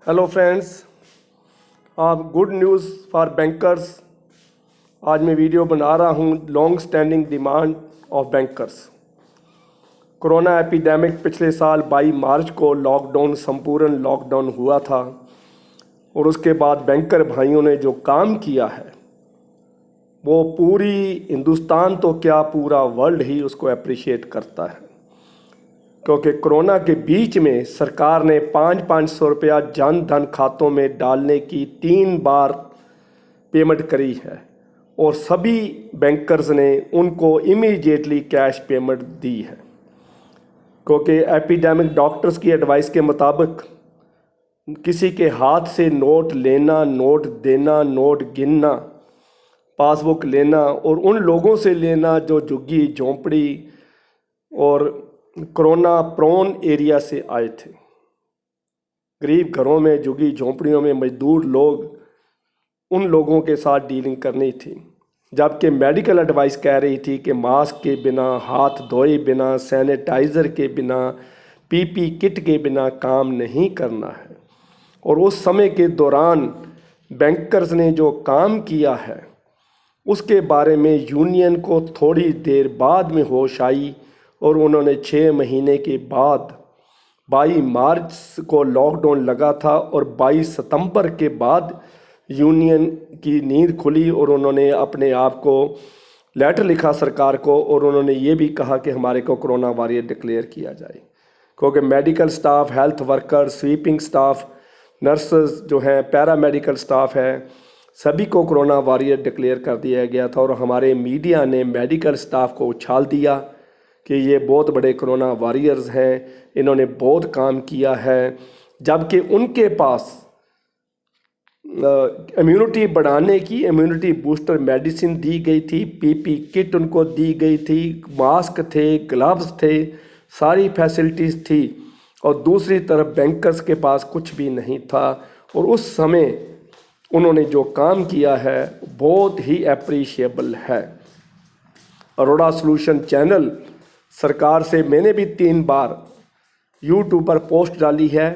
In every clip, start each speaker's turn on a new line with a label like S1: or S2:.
S1: Hello friends, good news for bankers. आज मैं video बना रहा हूँ long standing demand of bankers. Corona epidemic पिछले साल 22 मार्च को लॉकडाउन, संपूर्ण लॉकडाउन हुआ था और उसके बाद बैंकर भाइयों ने जो काम किया है वो पूरी हिंदुस्तान तो क्या पूरा वर्ल्ड ही उसको अप्रिशिएट करता है, क्योंकि कोरोना के बीच में सरकार ने 500 रुपया जन धन खातों में डालने की 3 बार पेमेंट करी है और सभी बैंकर्स ने उनको इमीडिएटली कैश पेमेंट दी है, क्योंकि एपिडेमिक डॉक्टर्स की एडवाइस के मुताबिक किसी के हाथ से नोट लेना, नोट देना, नोट गिनना, पासबुक लेना और उन लोगों से लेना जो झुग्गी झोंपड़ी और कोरोना प्रोन एरिया से आए थे। गरीब घरों में, झुग्गी झोंपड़ियों में मजदूर लोग, उन लोगों के साथ डीलिंग करनी थी। जबकि मेडिकल एडवाइस कह रही थी कि मास्क के बिना, हाथ धोए बिना, सैनिटाइज़र के बिना, पीपी किट के बिना काम नहीं करना है। और उस समय के दौरान बैंकर्स ने जो काम किया है उसके बारे में यूनियन को थोड़ी देर बाद में होश आई और उन्होंने 6 महीने के बाद 22 मार्च को लॉकडाउन लगा था और 22 सितंबर के बाद यूनियन की नींद खुली और उन्होंने अपने आप को लेटर लिखा सरकार को और उन्होंने ये भी कहा कि हमारे को कोरोना वॉरियर डिक्लेयर किया जाए, क्योंकि medical staff, health worker, sweeping staff, nurses जो हैं, पैरामेडिकल स्टाफ है, सभी को कोरोना वॉरियर डिक्लेयर कर दिया गया था। और हमारे मीडिया ने मेडिकल स्टाफ को उछाल दिया कि ये बहुत बड़े कोरोना वॉरियर्स हैं, इन्होंने बहुत काम किया है, जबकि उनके पास इम्यूनिटी बढ़ाने की इम्यूनिटी बूस्टर मेडिसिन दी गई थी, पीपी किट उनको दी गई थी, मास्क थे, ग्लव्स थे, सारी फैसिलिटीज़ थी। और दूसरी तरफ बैंकर्स के पास कुछ भी नहीं था और उस समय उन्होंने जो काम किया है बहुत ही अप्रिशिएबल है। अरोड़ा सॉल्यूशन चैनल सरकार से मैंने भी 3 बार यूट्यूब पर पोस्ट डाली है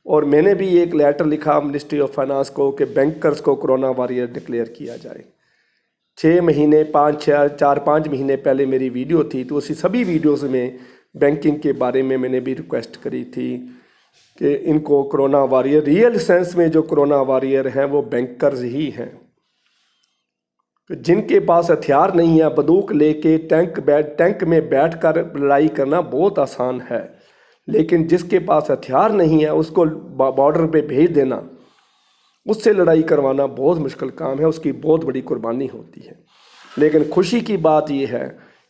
S1: और मैंने भी एक लेटर लिखा मिनिस्ट्री ऑफ फाइनेंस को कि बैंकर्स को कोरोना वॉरियर डिक्लेयर किया जाए। 6 महीने 4-5 महीने पहले मेरी वीडियो थी, तो उसी सभी वीडियोस में बैंकिंग के बारे में मैंने भी रिक्वेस्ट करी थी कि इनको कोरोना वॉरियर, रियल सेंस में जो कोरोना वॉरियर हैं वो बैंकर्स ही हैं। जिनके पास हथियार नहीं है, बंदूक लेके टैंक में बैठकर लड़ाई करना बहुत आसान है, लेकिन जिसके पास हथियार नहीं है उसको बॉर्डर पे भेज देना, उससे लड़ाई करवाना बहुत मुश्किल काम है, उसकी बहुत बड़ी कुर्बानी होती है। लेकिन खुशी की बात यह है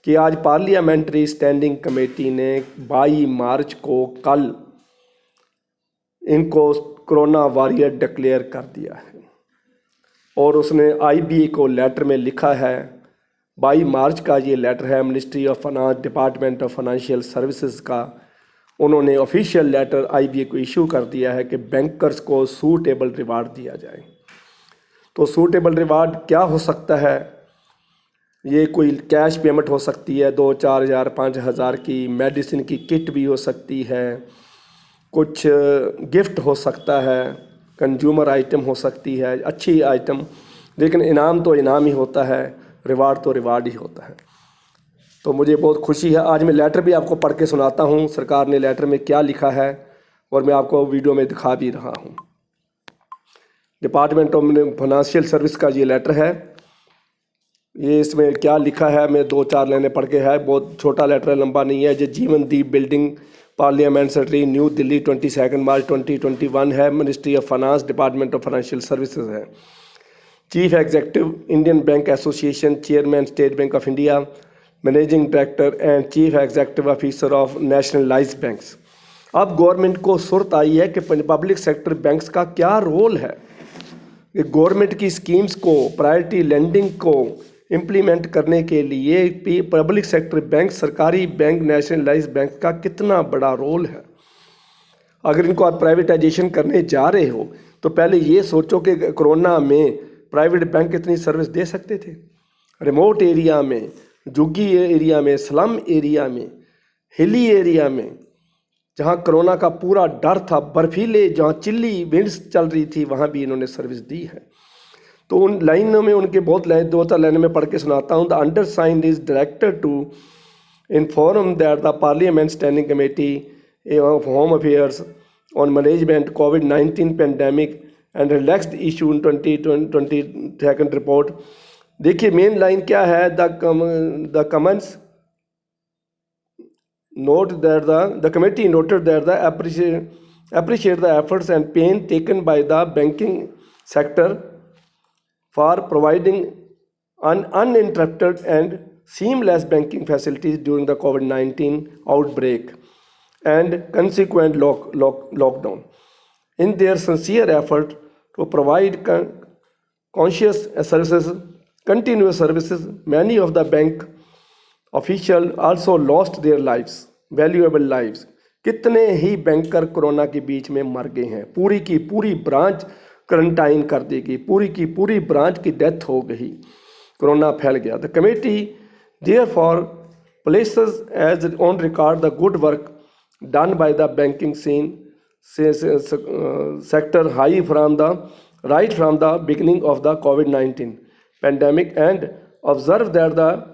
S1: कि आज पार्लियामेंट्री स्टैंडिंग कमेटी ने 22 मार्च को कल इनको कोरोना वॉरियर डिक्लेयर कर दिया है और उसने आईबीए को लेटर में लिखा है। 22 मार्च का ये लेटर है ministry of finance, department of financial services का। उन्होंने ऑफिशियल लेटर आईबीए को इशू कर दिया है कि बैंकर्स को सूटेबल रिवार्ड दिया जाए। तो सूटेबल रिवार्ड क्या हो सकता है? ये कोई कैश पेमेंट हो सकती है 2-4 हज़ार 5 हज़ार की, मेडिसिन की किट भी हो सकती है, कुछ गिफ्ट हो सकता है, कंज्यूमर आइटम हो सकती है, अच्छी आइटम, लेकिन इनाम तो इनाम ही होता है, रिवार्ड तो रिवार्ड ही होता है। तो मुझे बहुत खुशी है। आज मैं लेटर भी आपको पढ़ के सुनाता हूँ सरकार ने लेटर में क्या लिखा है और मैं आपको वीडियो में दिखा भी रहा हूँ। डिपार्टमेंट ऑफ फाइनेंशियल सर्विस का ये लेटर है। ये इसमें क्या लिखा है मैं 2-4 लाइनें पढ़ के है, बहुत छोटा लेटर है, लंबा नहीं है। जो Jeevan Deep building, parliament secretary, new Delhi, 22 March 2021 है। Ministry of finance, department of financial services है। Chief executive, Indian bank association, chairman state bank of India, managing director and chief executive officer of nationalised banks. अब government को सुर्त आई है कि public sector banks का क्या role है, कि गवर्नमेंट की स्कीम्स को, प्रायोरिटी लेंडिंग को इम्प्लीमेंट करने के लिए पब्लिक सेक्टर बैंक, सरकारी बैंक, नेशनलाइज्ड बैंक का कितना बड़ा रोल है। अगर इनको आप प्राइवेटाइजेशन करने जा रहे हो तो पहले ये सोचो कि कोरोना में प्राइवेट बैंक कितनी सर्विस दे सकते थे। रिमोट एरिया में, झुग्गी एरिया में, स्लम एरिया में, हिली एरिया में जहाँ कोरोना का पूरा डर था, बर्फीले जहाँ चिल्ली विंड्स चल रही थी, वहाँ भी इन्होंने सर्विस दी है। तो उन लाइनों में उनके बहुत लाइन 2-4 लाइनों में पढ़ के सुनाता हूँ। The undersigned is directed to inform that the parliament standing committee of home affairs on management कोविड-19 pandemic and relaxed issue 2022 report. देखिए मेन लाइन क्या है, the comments note that the committee noted that the appreciate the efforts and pain taken by the banking sector for providing uninterrupted and seamless banking facilities during the COVID-19 outbreak and consequent lockdown. In their sincere effort to provide conscious services, continuous services, many of the bank official also lost their lives, valuable lives. कितने ही banker corona के बीच में मर गए हैं, पूरी की पूरी ब्रांच क्वारंटाइन कर दी गई, पूरी की पूरी ब्रांच की डेथ हो गई, कोरोना फैल गया। The committee there for places as on record the good work done by the banking scene sector high from the beginning of the covid pandemic and observe that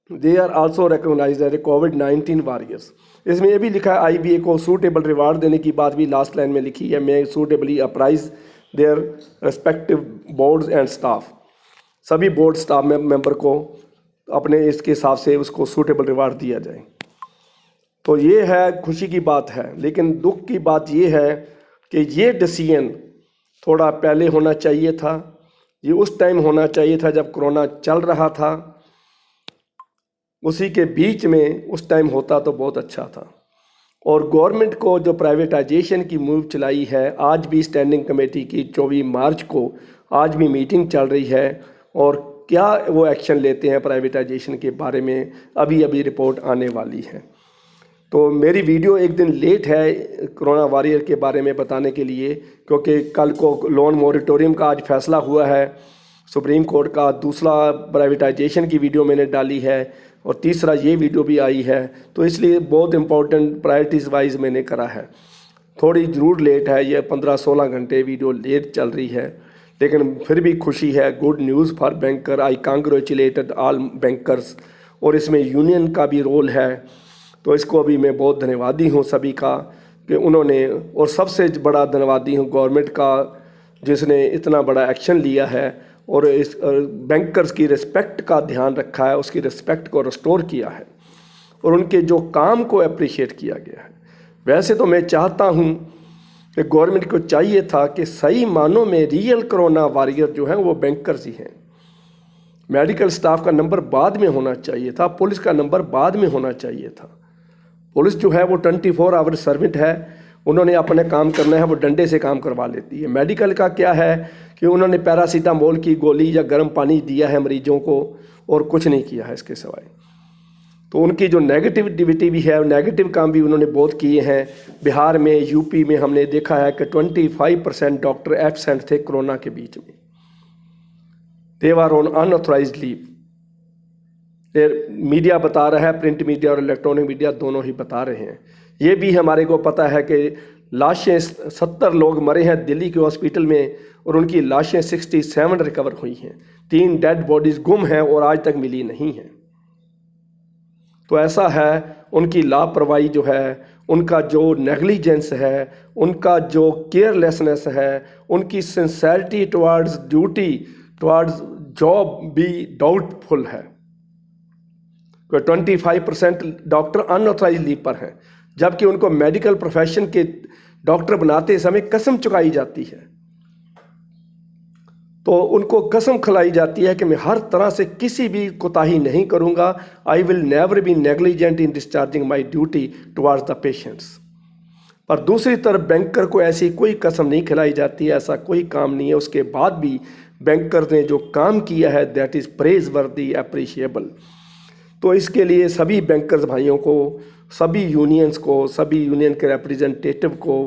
S1: they are also recognised as a covid warriors. इसमें ये भी लिखा है IBA को suitable reward देने की बात भी लास्ट लाइन में लिखी है। मैं suitably apprise their respective boards and staff, सभी बोर्ड स्टाफ मेंबर को अपने इसके हिसाब से उसको सूटेबल रिवार्ड दिया जाए। तो ये है खुशी की बात है, लेकिन दुख की बात ये है कि ये डिसीजन थोड़ा पहले होना चाहिए था, ये उस टाइम होना चाहिए था जब कोरोना चल रहा था, उसी के बीच में उस टाइम होता तो बहुत अच्छा था। और गवर्नमेंट को जो प्राइवेटाइजेशन की मूव चलाई है, आज भी स्टैंडिंग कमेटी की 24 मार्च को आज भी मीटिंग चल रही है, और क्या वो एक्शन लेते हैं प्राइवेटाइजेशन के बारे में अभी अभी रिपोर्ट आने वाली है। तो मेरी वीडियो एक दिन लेट है कोरोना वॉरियर के बारे में बताने के लिए, क्योंकि कल को लोन मॉरिटोरियम का आज फैसला हुआ है सुप्रीम कोर्ट का, दूसरा प्राइवेटाइजेशन की वीडियो मैंने डाली है, और तीसरा ये वीडियो भी आई है, तो इसलिए बहुत इम्पोर्टेंट प्रायोरिटीज़ वाइज मैंने करा है। थोड़ी ज़रूर लेट है, ये 15-16 घंटे वीडियो लेट चल रही है, लेकिन फिर भी खुशी है। Good news for banker, I congratulated all bankers. और इसमें यूनियन का भी रोल है, तो इसको अभी मैं बहुत धन्यवादी हूँ सभी का कि उन्होंने, और सबसे बड़ा धन्यवादी हूँ गवर्नमेंट का जिसने इतना बड़ा एक्शन लिया है और इस बैंकर्स की रिस्पेक्ट का ध्यान रखा है, उसकी रिस्पेक्ट को रिस्टोर किया है और उनके जो काम को अप्रिशिएट किया गया है। वैसे तो मैं चाहता हूं कि गवर्नमेंट को चाहिए था कि सही मानों में रियल कोरोना वॉरियर जो हैं वो बैंकर्स ही हैं। मेडिकल स्टाफ का नंबर बाद में होना चाहिए था, पुलिस का नंबर बाद में होना चाहिए था। पुलिस जो है वो 24 आवर सर्वेंट है, उन्होंने अपने काम करना है, वो डंडे से काम करवा लेती है। मेडिकल का क्या है कि उन्होंने पैरासीटामोल की गोली या गर्म पानी दिया है मरीजों को और कुछ नहीं किया है इसके सिवाय। तो उनकी जो नेगेटिविटी भी है, नेगेटिव काम भी उन्होंने बहुत किए हैं। बिहार में, यूपी में हमने देखा है कि 25% डॉक्टर एब्सेंट थे कोरोना के बीच में, they were on unauthorised leave. Media बता रहा है, प्रिंट मीडिया और इलेक्ट्रॉनिक मीडिया दोनों ही बता रहे हैं। ये भी हमारे को पता है कि लाशें 70 लोग मरे हैं दिल्ली के हॉस्पिटल में और उनकी लाशें 67 रिकवर हुई हैं। 3 डेड बॉडीज़ गुम हैं और आज तक मिली नहीं हैं। तो ऐसा है, उनकी लापरवाही जो है, उनका जो नेग्लिजेंस है, उनका जो केयरलेसनेस है, उनकी sincerity towards duty, towards job भी डाउटफुल है। 25% डॉक्टर अनऑथराइज्ड लीव पर हैं, जबकि उनको मेडिकल प्रोफेशन के डॉक्टर बनाते समय कसम चुकाई जाती है। तो उनको कसम खिलाई जाती है कि मैं हर तरह से किसी भी कोताही नहीं करूंगा, I will never be negligent in discharging my duty towards the patients. पर दूसरी तरफ बैंकर को ऐसी कोई कसम नहीं खिलाई जाती है, ऐसा कोई काम नहीं है। उसके बाद भी बैंकर ने जो काम किया है दैट इज़ प्रेज वर्दी, अप्रिशिएबल। तो इसके लिए सभी बैंकर्स भाइयों को, सभी यूनियंस को, सभी यूनियन के रिप्रेजेंटेटिव को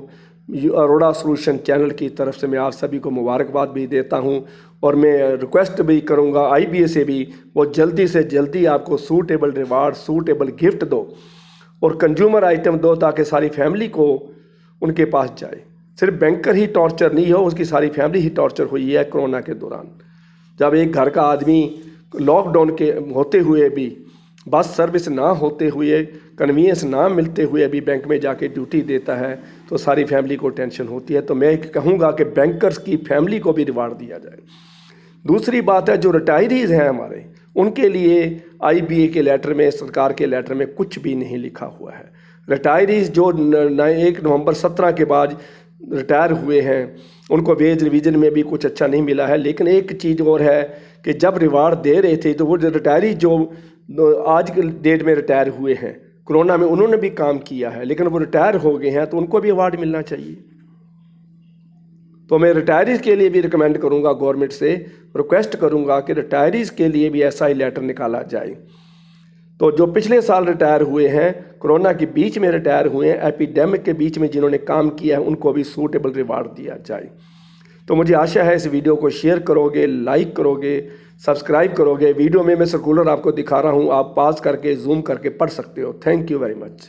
S1: अरोड़ा सॉल्यूशन चैनल की तरफ से मैं आप सभी को मुबारकबाद भी देता हूं। और मैं रिक्वेस्ट भी करूंगा IBA से भी, वो जल्दी से जल्दी आपको सूटेबल रिवार्ड, सूटेबल गिफ्ट दो और कंज्यूमर आइटम दो ताकि सारी फैमिली को उनके पास जाए। सिर्फ बैंकर ही टॉर्चर नहीं हो, उसकी सारी फैमिली ही टॉर्चर हुई है कोरोना के दौरान। जब एक घर का आदमी लॉकडाउन के होते हुए भी, बस सर्विस ना होते हुए, कन्वीनियंस ना मिलते हुए भी बैंक में जाके ड्यूटी देता है तो सारी फैमिली को टेंशन होती है। तो मैं कहूँगा कि बैंकर्स की फैमिली को भी रिवार्ड दिया जाए। दूसरी बात है, जो रिटायरीज़ हैं हमारे, उनके लिए IBA के लेटर में, सरकार के लेटर में कुछ भी नहीं लिखा हुआ है। रिटायरीज़ जो 1 नवंबर 17 के बाद रिटायर हुए हैं उनको वेज रिवीजन में भी कुछ अच्छा नहीं मिला है। लेकिन एक चीज़ और है कि जब रिवार्ड दे रहे थे तो वो रिटायरी जो आज के डेट में रिटायर हुए हैं कोरोना में, उन्होंने भी काम किया है लेकिन वो रिटायर हो गए हैं तो उनको भी अवार्ड मिलना चाहिए। तो मैं रिटायरीज़ के लिए भी रिकमेंड करूंगा, गवर्नमेंट से रिक्वेस्ट करूंगा कि रिटायरीज़ के लिए भी ऐसा ही लेटर निकाला जाए। तो जो पिछले साल रिटायर हुए हैं, कोरोना के बीच में रिटायर हुए हैं, एपिडेमिक के बीच में जिन्होंने काम किया है, उनको भी सूटेबल रिवार्ड दिया जाए। तो मुझे आशा है इस वीडियो को शेयर करोगे, लाइक करोगे, सब्सक्राइब करोगे। वीडियो में मैं सर्कुलर आपको दिखा रहा हूँ, आप पास करके जूम करके पढ़ सकते हो। Thank you very much.